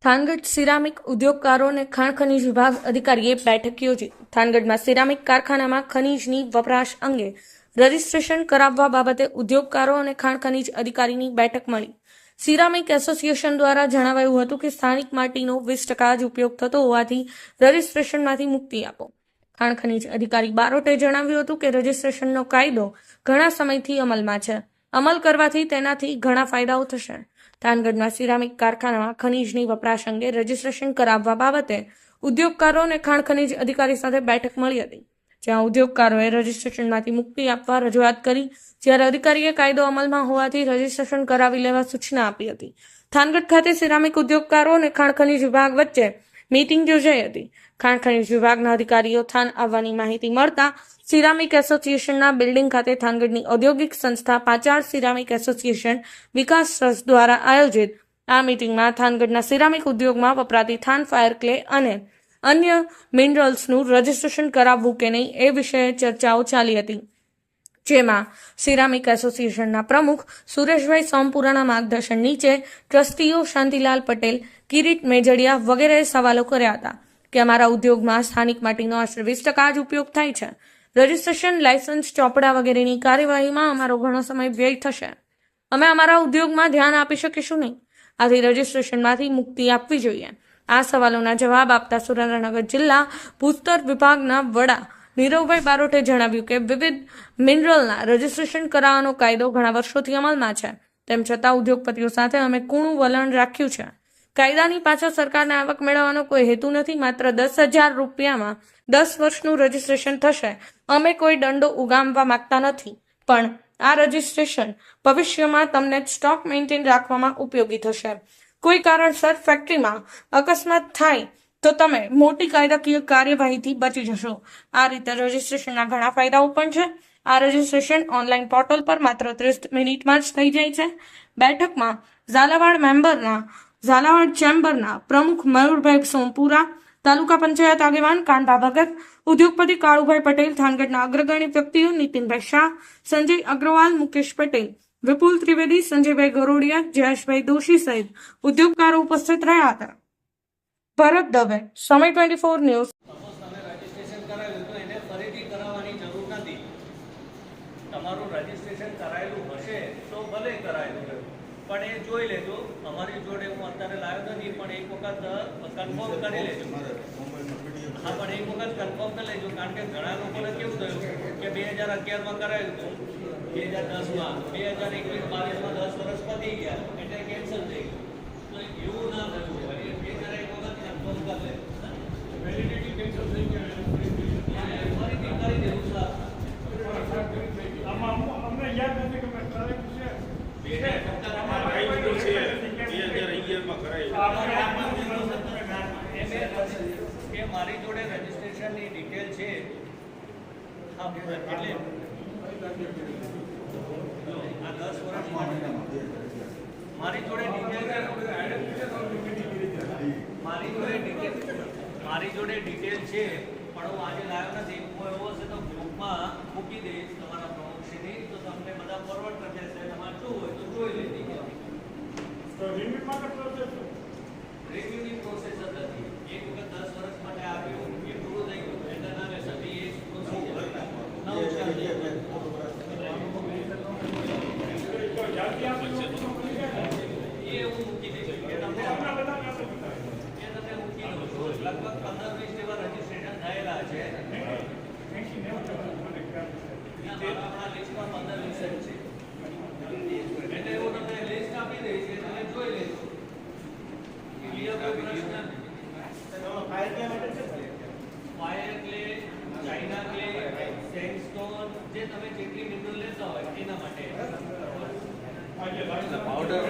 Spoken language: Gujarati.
થાનગઢ સિરામિક ઉદ્યોગકારો અને ખાણ ખનીજ વિભાગ અધિકારીએ બેઠક યોજી। થાનગઢમાં સિરામિક કારખાનામાં ખનીજની વપરાશ અંગે રજીસ્ટ્રેશન કરાવવા બાબતે ઉદ્યોગકારો અને ખાણ ખનીજ અધિકારીની બેઠક મળી। સિરામિક એસોસિએશન દ્વારા જણાવાયું હતું કે સ્થાનિક માટીનો 20% જ ઉપયોગ થતો હોવાથી રજીસ્ટ્રેશનમાંથી મુક્તિ આપો। ખાણ ખનીજ અધિકારી બારોટે જણાવ્યું હતું કે રજીસ્ટ્રેશનનો કાયદો ઘણા સમયથી અમલમાં છે। અમલ કરવાથી તેનાથી ઘણા ફાયદાઓ થશે। થાનગઢમાં સિરામિક કારખાનામાં ખનીજની વપરાશ અંગે રજીસ્ટ્રેશન કરાવવા બાબતે ઉદ્યોગકારો અને ખાણ ખનીજ અધિકારી સાથે બેઠક મળી હતી, જ્યાં ઉદ્યોગકારોએ રજીસ્ટ્રેશનમાંથી મુક્તિ આપવા રજૂઆત કરી, જ્યારે અધિકારીએ કાયદો અમલમાં હોવાથી રજીસ્ટ્રેશન કરાવી લેવા સૂચના આપી હતી। થાનગઢ ખાતે સિરામિક ઉદ્યોગકારો અને ખાણ ખનીજ વિભાગ વચ્ચે મીટિંગ યોજાઈ હતી। ખાણ ખનીજ વિભાગના અધિકારીઓ થાન આવવાની માહિતી મળતા સિરામિક એસોસિએશનના બિલ્ડિંગ ખાતે થાનગઢની ઔદ્યોગિક સંસ્થા પાંચાળ સિરામિક એસોસિએશન વિકાસ ટ્રસ્ટ દ્વારા આયોજિત આ મીટિંગમાં થાનગઢના સિરામિક ઉદ્યોગમાં વપરાતી થાન ફાયર ક્લે અને અન્ય મિનરલ્સનું રજીસ્ટ્રેશન કરાવવું કે નહીં એ વિષયે ચર્ચાઓ ચાલી હતી, જેમાં સિરામિક એસોસિએશનના પ્રમુખ સુરેશભાઈ સોમપુરાના માર્ગદર્શન નીચે ટ્રસ્ટીઓ શાંતિલાલ પટેલ, કિરીટ મેજડિયા વગેરેએ સવાલો કર્યા હતા કે અમારા ઉદ્યોગમાં સ્થાનિક માટીનો આશરે 20% જ ઉપયોગ થાય છે। રજીસ્ટ્રેશન, લાયસન્સ, ચોપડા વગેરેની કાર્યવાહીમાં અમારો ઘણો સમય વ્યય થશે। અમે અમારા ઉદ્યોગમાં ધ્યાન આપી શકીશું નહીં, આથી રજીસ્ટ્રેશનમાંથી મુક્તિ આપવી જોઈએ। આ સવાલોના જવાબ આપતા સુરેન્દ્રનગર જિલ્લા ભૂસ્તર વિભાગના વડા નીરવભાઈ બારોટે જણાવ્યું કે વિવિધ મિનરલના રજીસ્ટ્રેશન કરાવવાનો કાયદો ઘણા વર્ષોથી અમલમાં છે, તેમ છતાં ઉદ્યોગપતિઓ સાથે અમે કૂણું વલણ રાખ્યું છે। કાયદાની પાછળ સરકારને આવક મેળવવાનો કોઈ હેતુ નથી। માત્ર 10,000 રૂપિયામાં 10 વર્ષનું રજીસ્ટ્રેશન થશે। અમે કોઈ દંડો ઉગામવા માંગતા નથી, પણ આ રજીસ્ટ્રેશન ભવિષ્યમાં તમને સ્ટોક મેન્ટેન રાખવામાં ઉપયોગી થશે। કોઈ કારણસર ફેક્ટરીમાં અકસ્માત થાય તો તમે મોટી કાયદાકીય કાર્યવાહીથી બચી જશો। આ રીતે રજીસ્ટ્રેશનના ઘણા ફાયદાઓ પણ છે। આ રજીસ્ટ્રેશન ઓનલાઈન પોર્ટલ પર માત્ર 30 મિનિટમાં જ થઈ જાય છે। બેઠકમાં ઝાલાવાડ ચેમ્બરના પ્રમુખ મયુરભાઈ સોમપુરા, તાલુકા પંચાયત આગેવાન કાનભા ભગત, ઉદ્યોગપતિ કાળુભાઈ પટેલ, થાનગઢના અગ્રગણ્ય વ્યક્તિઓ નીતિનભાઈ શાહ, સંજય અગ્રવાલ, મુકેશ પટેલ, વિપુલ ત્રિવેદી, સંજયભાઈ ગરોડિયા, જયેશભાઈ દોશી સહિત ઉદ્યોગકારો ઉપસ્થિત રહ્યા હતા। ભરત દવે, સમય 24 ન્યૂઝ। તમારું રજીસ્ટ્રેશન કરાયેલું હશે તો ભલે કરાયેલું હોય, પણ એ જોઈ લેજો। અમારી જોડે હું અત્યારે લાવ્યો નથી, પણ એક વખત કન્ફર્મ કરી લેજો। હા, પણ એક વખત કન્ફર્મ કરી લેજો, કારણ કે ઘણા લોકોને કેવું થયું કે 2011માં કરાયું હતું, 2010માં, 2021-22માં 10 વર્ષ પતી ગયા એટલે કેન્સલ થઈ ગયું। તો એવું ના થયું હોય, એ જરા એક વખત કન્ફર્મ કરી લેજો। વેલિડિટી કેન્સલ થઈ ગઈ ફરીથી કરી દેવું સાહેબ। અમને યાદ નથી કે મેં કરાયું છે મારી જોડે રજીસ્ટ્રેશનની ડિટેલ છે। એટલે આ 10 વર્ષ મારી જોડે ડિટેલ છે, પણ હું આજે લાવ્યો નથી। હું એવો હશે તો ગ્રુપમાં મૂકી દઈશ તમારા પ્રમુખશ્રીની, તો તમને બધા ફોરવર્ડ કરી દેશે। તમારે શું હોય તો જોઈ લેતી। રિવ્યુની પ્રોસેસ જ નથી। એક વખત 10 વર્ષ માટે આપ્યું, એ પૂરું થઈ ગયું એટલે ના લેશે એ પ્રોસિજર એ હું મૂકી દઈશ। તમે મૂકી દો છો। લગભગ 15-20 જેવા રજીસ્ટ્રેશન થયેલા છે। લિસ્ટમાં 15-20 છે, એટલે એવું તમને લિસ્ટ આપી દઈશ, તમે જોઈ લેજો। Fire clay, China clay, sandstone, જે તમે જેટલી મિનરલ લેતા હોય એના માટે પાવડર